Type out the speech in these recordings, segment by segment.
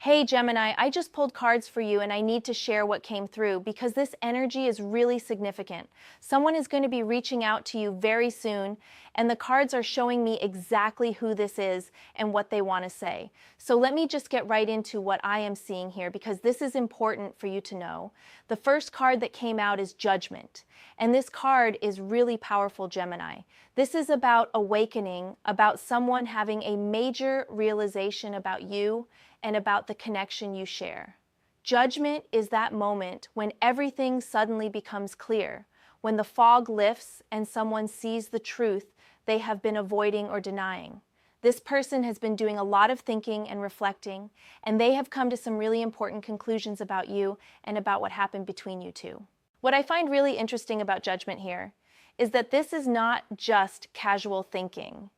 Hey Gemini, I just pulled cards for you and I need to share what came through because this energy is really significant. Someone is going to be reaching out to you very soon, and the cards are showing me exactly who this is and what they want to say. So let me just get right into what I am seeing here because this is important for you to know. The first card that came out is Judgment, and this card is really powerful, Gemini. This is about awakening, about someone having a major realization about you and about the connection you share. Judgment is that moment when everything suddenly becomes clear, when the fog lifts and someone sees the truth they have been avoiding or denying. This person has been doing a lot of thinking and reflecting, and they have come to some really important conclusions about you and about what happened between you two. What I find really interesting about Judgment here is that this is not just casual thinking.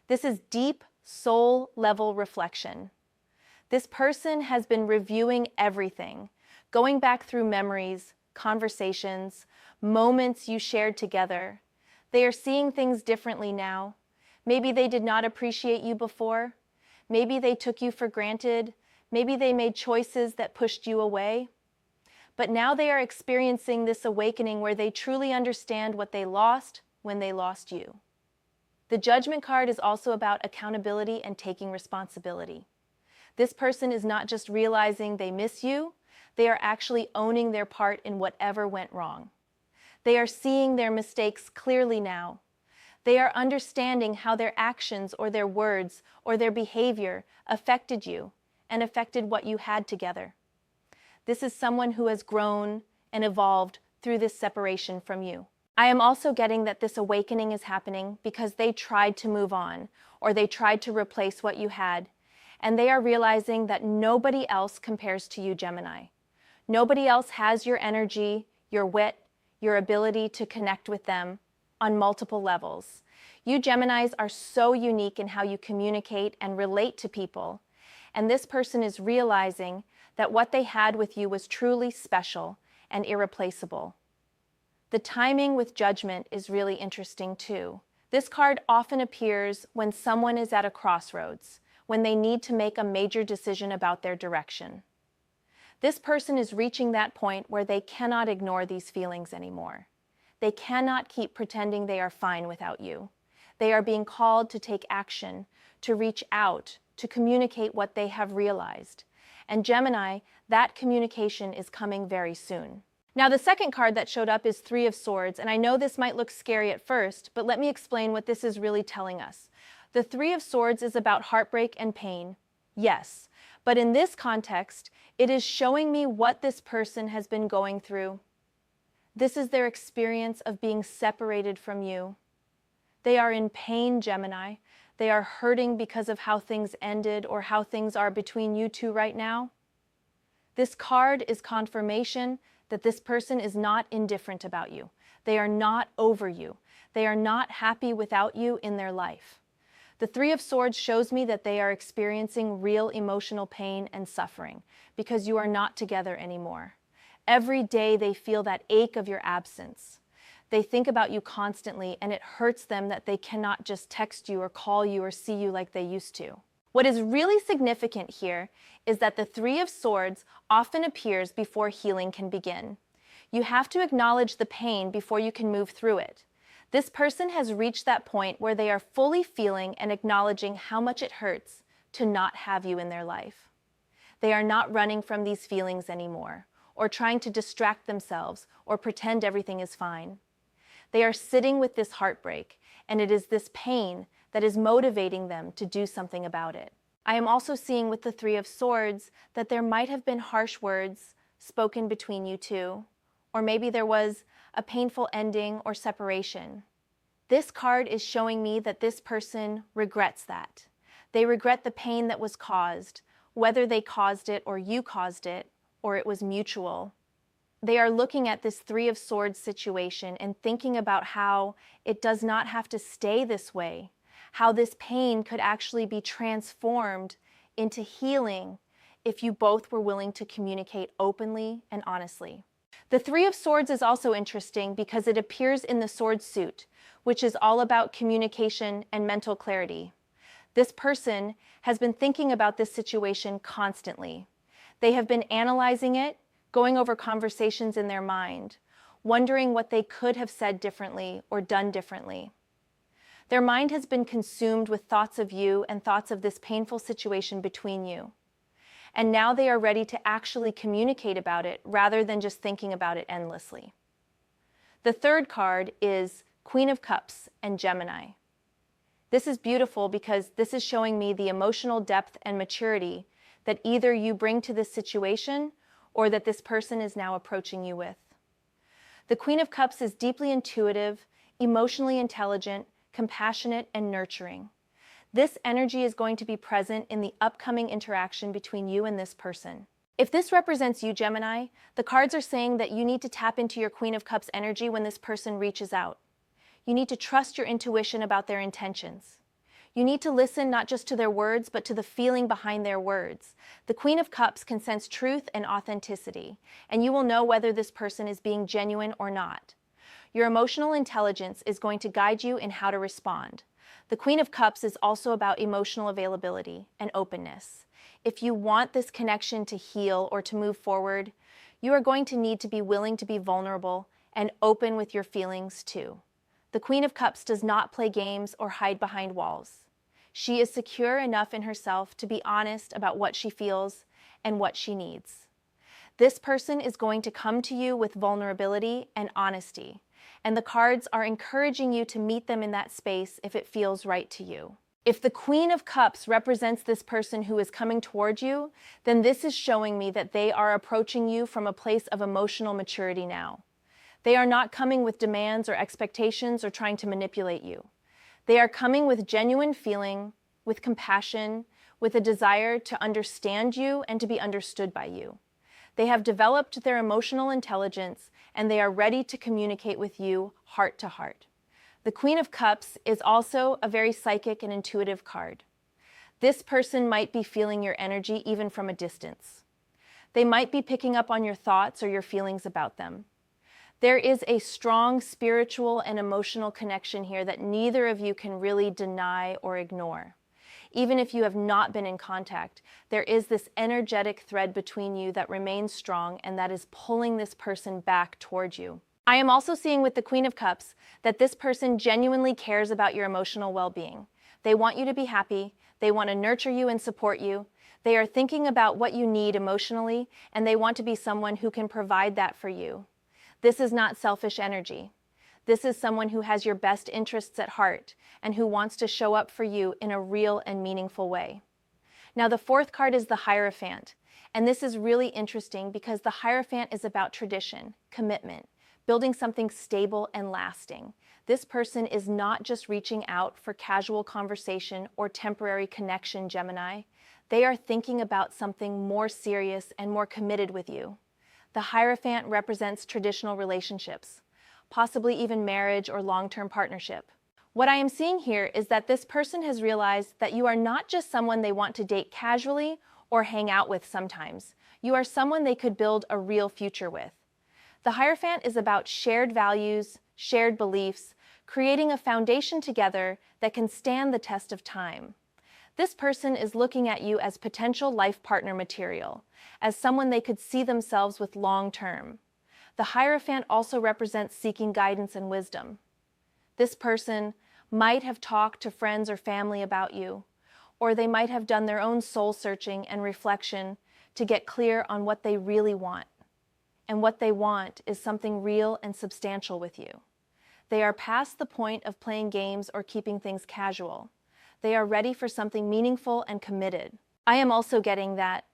This is deep, soul-level reflection. This person has been reviewing everything, going back through memories, conversations, moments you shared together. They are seeing things differently now. Maybe they did not appreciate you before. Maybe they took you for granted. Maybe they made choices that pushed you away. But now they are experiencing this awakening where they truly understand what they lost when they lost you. The Judgment card is also about accountability and taking responsibility. This person is not just realizing they miss you, they are actually owning their part in whatever went wrong. They are seeing their mistakes clearly now. They are understanding how their actions or their words or their behavior affected you and affected what you had together. This is someone who has grown and evolved through this separation from you. I am also getting that this awakening is happening because they tried to move on or they tried to replace what you had. And they are realizing that nobody else compares to you, Gemini. Nobody else has your energy, your wit, your ability to connect with them on multiple levels. You Geminis are so unique in how you communicate and relate to people. And this person is realizing that what they had with you was truly special and irreplaceable. The timing with Judgment is really interesting too. This card often appears when someone is at a crossroads, when they need to make a major decision about their direction. This person is reaching that point where they cannot ignore these feelings anymore. They cannot keep pretending they are fine without you. They are being called to take action, to reach out, to communicate what they have realized. And Gemini, that communication is coming very soon. Now, the second card that showed up is Three of Swords, and I know this might look scary at first, but let me explain what this is really telling us. The Three of Swords is about heartbreak and pain, yes, but in this context, it is showing me what this person has been going through. This is their experience of being separated from you. They are in pain, Gemini. They are hurting because of how things ended or how things are between you two right now. This card is confirmation that this person is not indifferent about you. They are not over you. They are not happy without you in their life. The Three of Swords shows me that they are experiencing real emotional pain and suffering because you are not together anymore. Every day they feel that ache of your absence. They think about you constantly, and it hurts them that they cannot just text you or call you or see you like they used to. What is really significant here is that the Three of Swords often appears before healing can begin. You have to acknowledge the pain before you can move through it. This person has reached that point where they are fully feeling and acknowledging how much it hurts to not have you in their life. They are not running from these feelings anymore, or trying to distract themselves or pretend everything is fine. They are sitting with this heartbreak, and it is this pain that is motivating them to do something about it. I am also seeing with the Three of Swords that there might have been harsh words spoken between you two, or maybe there was a painful ending or separation. This card is showing me that this person regrets that. They regret the pain that was caused, whether they caused it or you caused it, or it was mutual. They are looking at this Three of Swords situation and thinking about how it does not have to stay this way, how this pain could actually be transformed into healing if you both were willing to communicate openly and honestly. The Three of Swords is also interesting because it appears in the sword suit, which is all about communication and mental clarity. This person has been thinking about this situation constantly. They have been analyzing it, going over conversations in their mind, wondering what they could have said differently or done differently. Their mind has been consumed with thoughts of you and thoughts of this painful situation between you. And now they are ready to actually communicate about it rather than just thinking about it endlessly. The third card is Queen of Cups and Gemini. This is beautiful because this is showing me the emotional depth and maturity that either you bring to this situation or that this person is now approaching you with. The Queen of Cups is deeply intuitive, emotionally intelligent, compassionate, and nurturing. This energy is going to be present in the upcoming interaction between you and this person. If this represents you, Gemini, the cards are saying that you need to tap into your Queen of Cups energy when this person reaches out. You need to trust your intuition about their intentions. You need to listen not just to their words, but to the feeling behind their words. The Queen of Cups can sense truth and authenticity, and you will know whether this person is being genuine or not. Your emotional intelligence is going to guide you in how to respond. The Queen of Cups is also about emotional availability and openness. If you want this connection to heal or to move forward, you are going to need to be willing to be vulnerable and open with your feelings too. The Queen of Cups does not play games or hide behind walls. She is secure enough in herself to be honest about what she feels and what she needs. This person is going to come to you with vulnerability and honesty, and the cards are encouraging you to meet them in that space if it feels right to you. If the Queen of Cups represents this person who is coming toward you, then this is showing me that they are approaching you from a place of emotional maturity now. They are not coming with demands or expectations or trying to manipulate you. They are coming with genuine feeling, with compassion, with a desire to understand you and to be understood by you. They have developed their emotional intelligence and they are ready to communicate with you heart to heart. The Queen of Cups is also a very psychic and intuitive card. This person might be feeling your energy even from a distance. They might be picking up on your thoughts or your feelings about them. There is a strong spiritual and emotional connection here that neither of you can really deny or ignore. Even if you have not been in contact, there is this energetic thread between you that remains strong and that is pulling this person back towards you. I am also seeing with the Queen of Cups that this person genuinely cares about your emotional well-being. They want you to be happy, they want to nurture you and support you, they are thinking about what you need emotionally, and they want to be someone who can provide that for you. This is not selfish energy. This is someone who has your best interests at heart and who wants to show up for you in a real and meaningful way. Now, the fourth card is the Hierophant, and this is really interesting because the Hierophant is about tradition, commitment, building something stable and lasting. This person is not just reaching out for casual conversation or temporary connection, Gemini. They are thinking about something more serious and more committed with you. The Hierophant represents traditional relationships, possibly even marriage or long-term partnership. What I am seeing here is that this person has realized that you are not just someone they want to date casually or hang out with sometimes. You are someone they could build a real future with. The Hierophant is about shared values, shared beliefs, creating a foundation together that can stand the test of time. This person is looking at you as potential life partner material, as someone they could see themselves with long term. The Hierophant also represents seeking guidance and wisdom. This person might have talked to friends or family about you, or they might have done their own soul searching and reflection to get clear on what they really want. And what they want is something real and substantial with you. They are past the point of playing games or keeping things casual. They are ready for something meaningful and committed. I am also getting that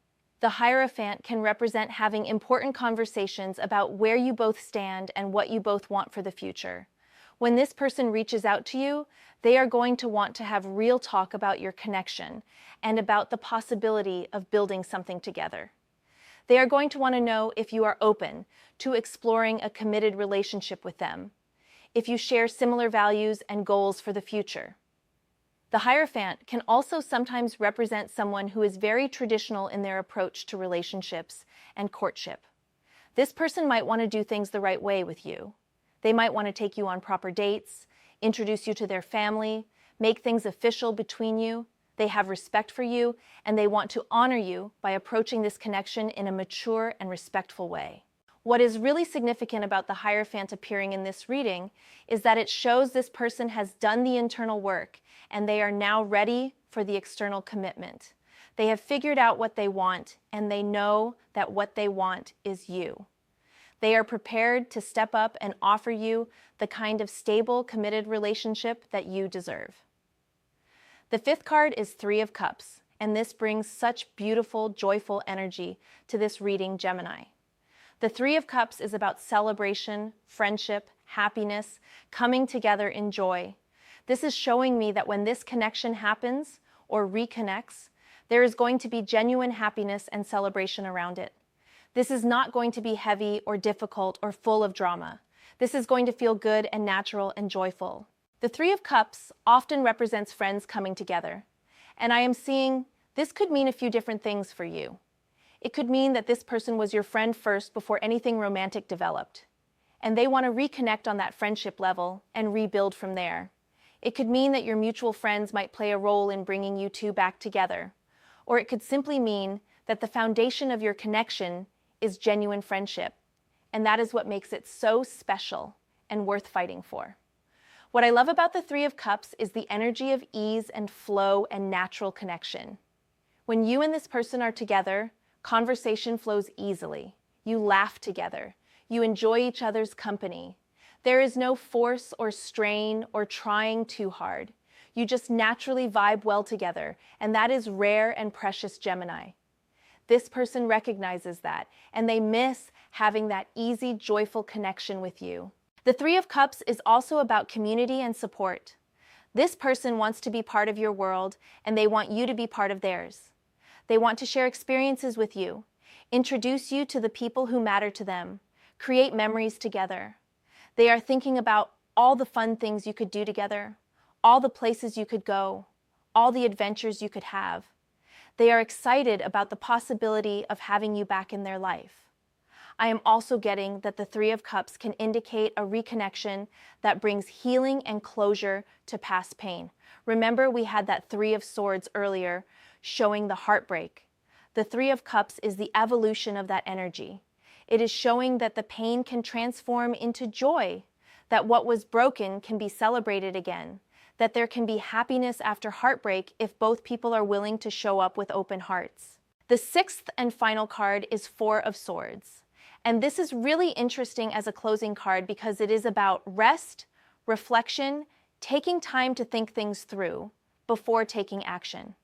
the Hierophant can represent having important conversations about where you both stand and what you both want for the future. When this person reaches out to you, they are going to want to have real talk about your connection and about the possibility of building something together. They are going to want to know if you are open to exploring a committed relationship with them, if you share similar values and goals for the future. The Hierophant can also sometimes represent someone who is very traditional in their approach to relationships and courtship. This person might want to do things the right way with you. They might want to take you on proper dates, introduce you to their family, make things official between you. They have respect for you, and they want to honor you by approaching this connection in a mature and respectful way. What is really significant about the Hierophant appearing in this reading is that it shows this person has done the internal work and they are now ready for the external commitment. They have figured out what they want, and they know that what they want is you. They are prepared to step up and offer you the kind of stable, committed relationship that you deserve. The fifth card is Three of Cups, and this brings such beautiful, joyful energy to this reading, Gemini. The Three of Cups is about celebration, friendship, happiness, coming together in joy. This is showing me that when this connection happens or reconnects, there is going to be genuine happiness and celebration around it. This is not going to be heavy or difficult or full of drama. This is going to feel good and natural and joyful. The Three of Cups often represents friends coming together, and I am seeing this could mean a few different things for you. It could mean that this person was your friend first before anything romantic developed, and they want to reconnect on that friendship level and rebuild from there. It could mean that your mutual friends might play a role in bringing you two back together, or it could simply mean that the foundation of your connection is genuine friendship, and that is what makes it so special and worth fighting for. What I love about the Three of Cups is the energy of ease and flow and natural connection. When you and this person are together, conversation flows easily. You laugh together. You enjoy each other's company. There is no force or strain or trying too hard. You just naturally vibe well together, and that is rare and precious, Gemini. This person recognizes that, and they miss having that easy, joyful connection with you. The Three of Cups is also about community and support. This person wants to be part of your world, and they want you to be part of theirs. They want to share experiences with you, introduce you to the people who matter to them, create memories together. They are thinking about all the fun things you could do together, all the places you could go, all the adventures you could have. They are excited about the possibility of having you back in their life. I am also getting that the Three of Cups can indicate a reconnection that brings healing and closure to past pain. Remember, we had that Three of Swords earlier showing the heartbreak. The Three of Cups is the evolution of that energy. It is showing that the pain can transform into joy, that what was broken can be celebrated again, that there can be happiness after heartbreak if both people are willing to show up with open hearts. The sixth and final card is Four of Swords. And this is really interesting as a closing card because it is about rest, reflection, taking time to think things through before taking action.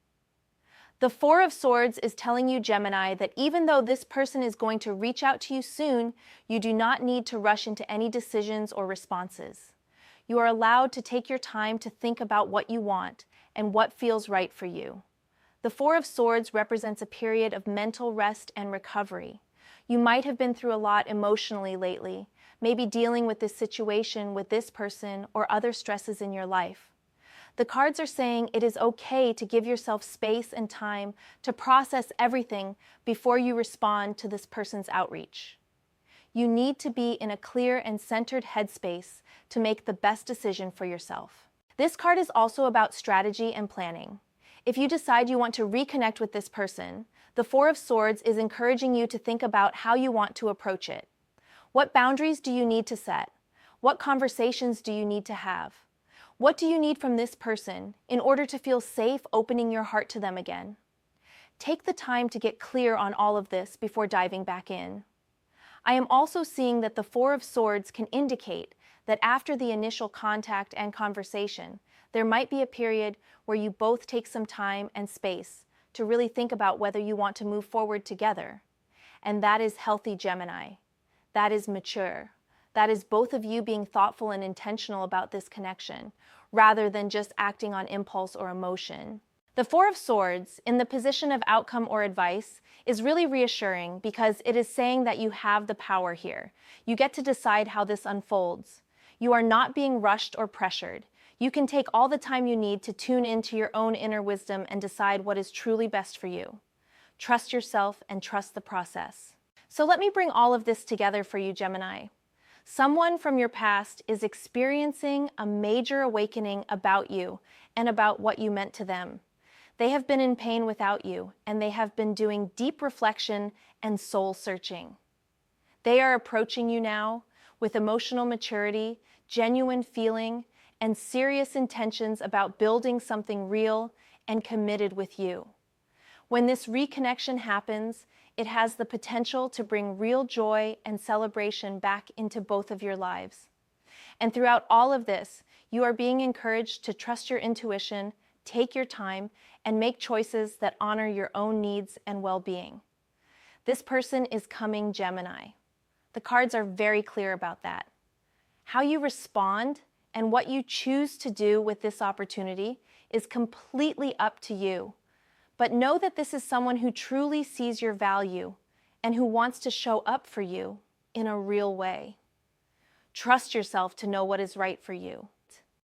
The Four of Swords is telling you, Gemini, that even though this person is going to reach out to you soon, you do not need to rush into any decisions or responses. You are allowed to take your time to think about what you want and what feels right for you. The Four of Swords represents a period of mental rest and recovery. You might have been through a lot emotionally lately, maybe dealing with this situation with this person or other stresses in your life. The cards are saying it is okay to give yourself space and time to process everything before you respond to this person's outreach. You need to be in a clear and centered headspace to make the best decision for yourself. This card is also about strategy and planning. If you decide you want to reconnect with this person, the Four of Swords is encouraging you to think about how you want to approach it. What boundaries do you need to set? What conversations do you need to have? What do you need from this person in order to feel safe opening your heart to them again? Take the time to get clear on all of this before diving back in. I am also seeing that the Four of Swords can indicate that after the initial contact and conversation, there might be a period where you both take some time and space to really think about whether you want to move forward together. And that is healthy, Gemini. That is mature. That is both of you being thoughtful and intentional about this connection, rather than just acting on impulse or emotion. The Four of Swords, in the position of outcome or advice, is really reassuring because it is saying that you have the power here. You get to decide how this unfolds. You are not being rushed or pressured. You can take all the time you need to tune into your own inner wisdom and decide what is truly best for you. Trust yourself and trust the process. So let me bring all of this together for you, Gemini. Someone from your past is experiencing a major awakening about you and about what you meant to them. They have been in pain without you, and they have been doing deep reflection and soul searching. They are approaching you now with emotional maturity, genuine feeling, and serious intentions about building something real and committed with you. When this reconnection happens, it has the potential to bring real joy and celebration back into both of your lives. And throughout all of this, you are being encouraged to trust your intuition, take your time, and make choices that honor your own needs and well-being. This person is coming Gemini. The cards are very clear about that. How you respond and what you choose to do with this opportunity is completely up to you. But know that this is someone who truly sees your value and who wants to show up for you in a real way. Trust yourself to know what is right for you.